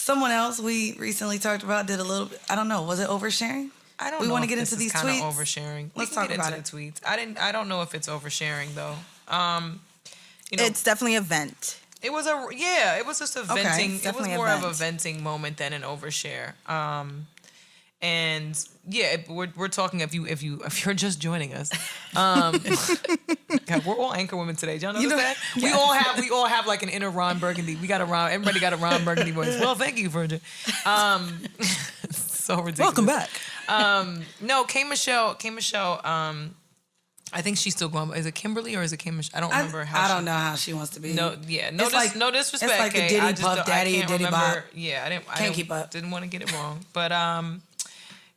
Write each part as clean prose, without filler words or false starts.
Someone else we recently talked about did a little bit. I don't know. Was it oversharing? I don't We know want to if get this into is these kinda tweets. oversharing. Let's We talk can get about into the tweets. I don't know if it's oversharing though. It's definitely a vent. It was just a Okay, venting. it's It was definitely a more of a vent. venting moment than an overshare. And yeah, we're talking if you're just joining us. God, we're all anchor women today. Y'all notice that? Yes. We all have like an inner Ron Burgundy. Everybody got a Ron Burgundy voice. Well, thank you, Virgin. So ridiculous. Welcome back. No, K Michelle. I think she's still going. Is it Kimberly or is it K Michelle? I don't remember how. I don't know how she wants to be. No disrespect. It's like the Diddy Puff Daddy and Diddy Bop. Yeah, I keep up. Didn't want to get it wrong, but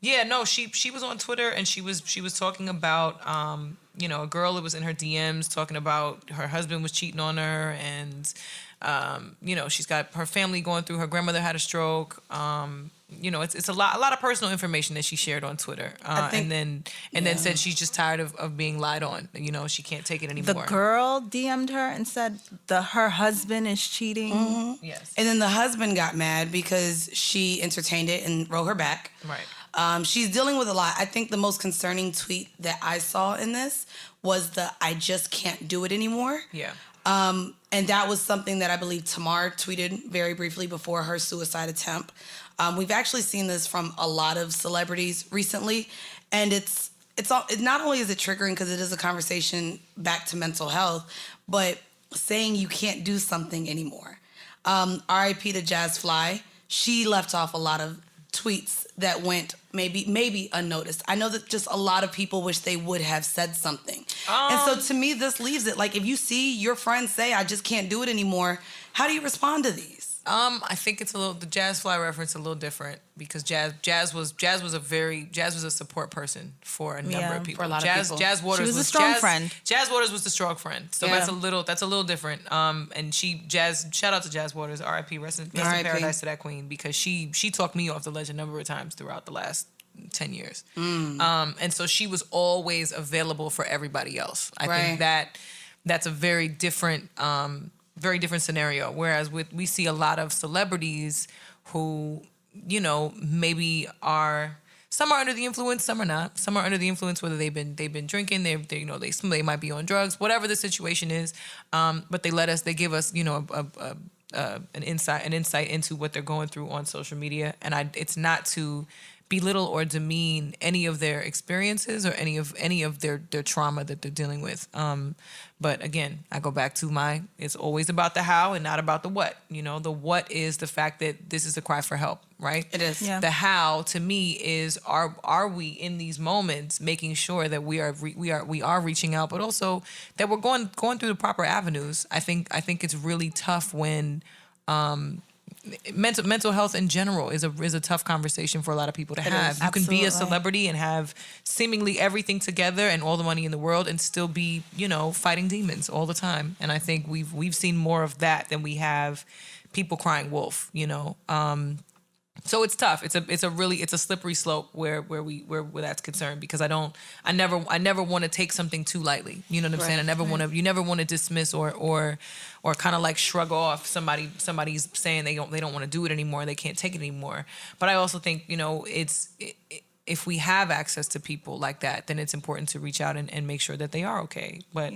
yeah, no, she was on Twitter and she was talking about a girl that was in her DMs talking about her husband was cheating on her and she's got her family going through. Her grandmother had a stroke. It's a lot of personal information that she shared on Twitter, and then said she's just tired of being lied on. She can't take it anymore. The girl DM'd her and said her husband is cheating. Mm-hmm. Yes, and then the husband got mad because she entertained it and wrote her back. Right. She's dealing with a lot. I think the most concerning tweet that I saw in this was "I just can't do it anymore." Yeah. And that was something that I believe Tamar tweeted very briefly before her suicide attempt. We've actually seen this from a lot of celebrities recently, and it's not only is it triggering because it is a conversation back to mental health, but saying you can't do something anymore. R.I.P. to Jazz Fly. She left off a lot of tweets that went maybe unnoticed. I know that just a lot of people wish they would have said something. And so to me, this leaves it. Like if you see your friends say, I just can't do it anymore, how do you respond to these? I think it's the Jazz Fly reference a little different because Jazz was a support person for a number of people. For a lot of people. Jazz Waters was a strong friend. Jazz Waters was the strong friend. So that's a little different. And shout out to Jazz Waters, R.I.P. Rest in paradise to that queen, because she talked me off the ledge a number of times throughout the last 10 years. And so she was always available for everybody else. I think that's a very different scenario. Whereas we see a lot of celebrities who, maybe some are under the influence, some are not. Some are under the influence whether they've been drinking, they might be on drugs, whatever the situation is. But they give us, an insight into what they're going through on social media. And it's not to belittle or demean any of their experiences or any of their trauma that they're dealing with. But again, I go back to it's always about the how and not about the what. The what is the fact that this is a cry for help, right? It is. Yeah. The how to me is are we in these moments making sure that we are reaching out, but also that we're going through the proper avenues. I think it's really tough when mental health in general is a tough conversation for a lot of people to have. You can be a celebrity and have seemingly everything together and all the money in the world and still be, fighting demons all the time. And I think we've seen more of that than we have people crying wolf, So it's tough. It's a slippery slope where that's concerned, because I never want to take something too lightly. You know what I'm saying? You never want to dismiss or kind of like shrug off somebody's saying they don't want to do it anymore, they can't take it anymore. But I also think, if we have access to people like that, then it's important to reach out and make sure that they are okay. But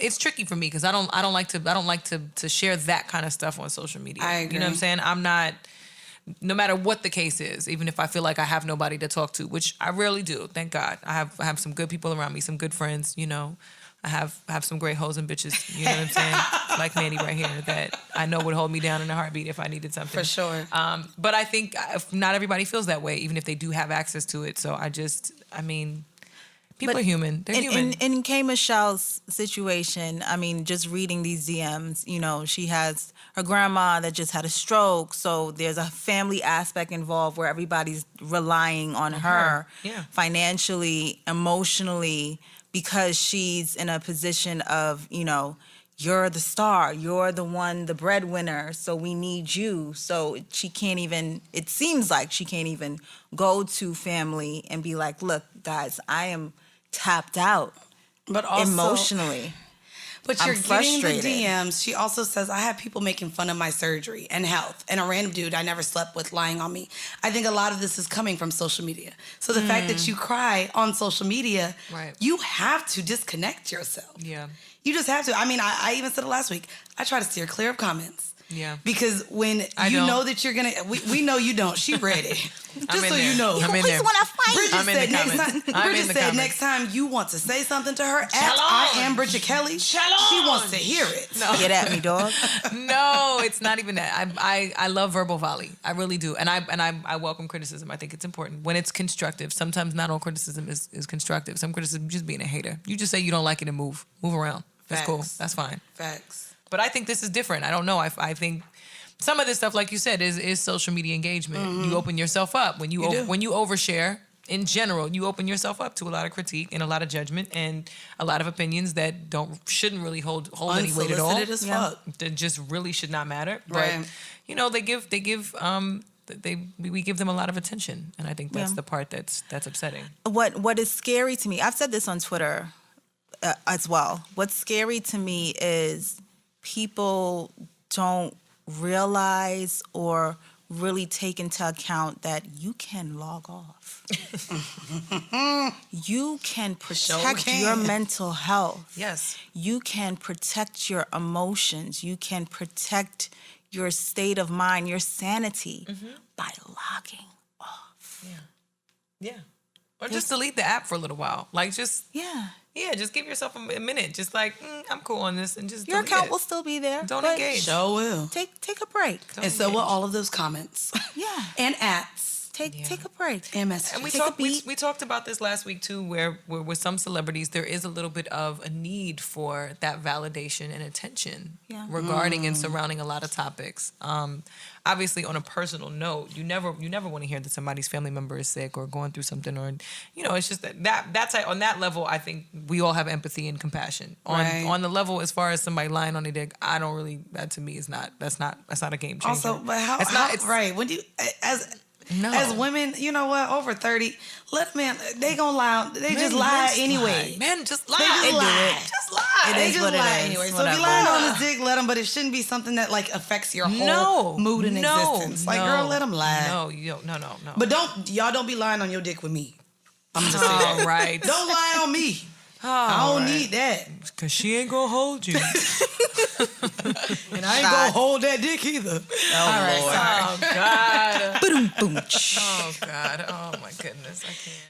it's tricky for me because I don't like to share that kind of stuff on social media. I agree. You know what I'm saying? I'm not, no matter what the case is, even if I feel like I have nobody to talk to, which I rarely do, thank God. I have some good people around me, some good friends, I have some great hoes and bitches, you know what I'm saying? Like Mandy right here, that I know would hold me down in a heartbeat if I needed something. For sure. But I think not everybody feels that way, even if they do have access to it. So people are human. They're human. In K. Michelle's situation, just reading these DMs, she has her grandma that just had a stroke. So there's a family aspect involved where everybody's relying on her financially, emotionally, because she's in a position of, you're the star, you're the one, the breadwinner, so we need you. So she can't even, it seems like she can't even go to family and be like, look, guys, I am tapped out, but also, emotionally. But you're getting frustrated. the DMs. She also says, I have people making fun of my surgery and health, and a random dude I never slept with lying on me. I think a lot of this is coming from social media. So the fact that you cry on social media, Right. you have to disconnect yourself. Yeah. You just have to. I mean, I even said it last week. I try to steer clear of comments. Yeah. Because when I you don't. know that you're going to, we know you don't. She ready. Just I'm in so there. you know. I'm in Please there. want to fight. Bridget I'm in said the next comments. time. I'm Bridget in the said comments. next time you want to say something to her, Challenge. I am Bridget Kelly. Challenge. She wants to hear it. No. Get at me, dog. No, it's not even that. I love verbal volley. I really do. And I welcome criticism. I think it's important when it's constructive. Sometimes not all criticism is constructive. Some criticism just being a hater. You just say you don't like it and move around. That's cool. Facts. That's fine. Facts. But I think this is different. I don't know. I think some of this stuff, like you said, is social media engagement. You open yourself up when you overshare. In general, you open yourself up to a lot of critique and a lot of judgment and a lot of opinions that shouldn't really hold any weight at all. Unsolicited as fuck. That just really should not matter. Right. But we give them a lot of attention, and I think that's the part that's upsetting. What is scary to me, I've said this on Twitter as well. What's scary to me is people don't realize or really take into account that you can log off. You can protect your mental health. Yes. You can protect your emotions. You can protect your state of mind, your sanity by logging off. Yeah. Or just delete the app for a little while. Like just Yeah. just give yourself a minute. Just like I'm cool on this, and just Your delete account it. will still be there. Don't but engage. Sure will. Take a break. And so will all of those comments. Yeah. And ats. Take a break. And messages. And we talked about this last week too, where with some celebrities there is a little bit of a need for that validation and attention regarding and surrounding a lot of topics. Obviously, on a personal note, you never want to hear that somebody's family member is sick or going through something, or it's just that's on that level. I think we all have empathy and compassion. On the level as far as somebody lying on their dick, I don't really. That to me is not. That's not a game changer. Also, but how right when you as women, you know what? Over 30, let men. They gonna lie. They just lie anyway. Men just lie. They just lie. Just lie. They is just what it lie is. anyway. So Whatever. if you lying on his dick, let him. But it shouldn't be something that like affects your whole mood and existence. Like, girl, let him lie. No. But don't be lying on your dick with me. I'm just saying. All right. Don't lie on me. I don't need that. Cause she ain't gonna hold you. And I ain't gonna hold that dick either. All right. Oh God. Boom, boom. Oh God. Oh my goodness. I can't.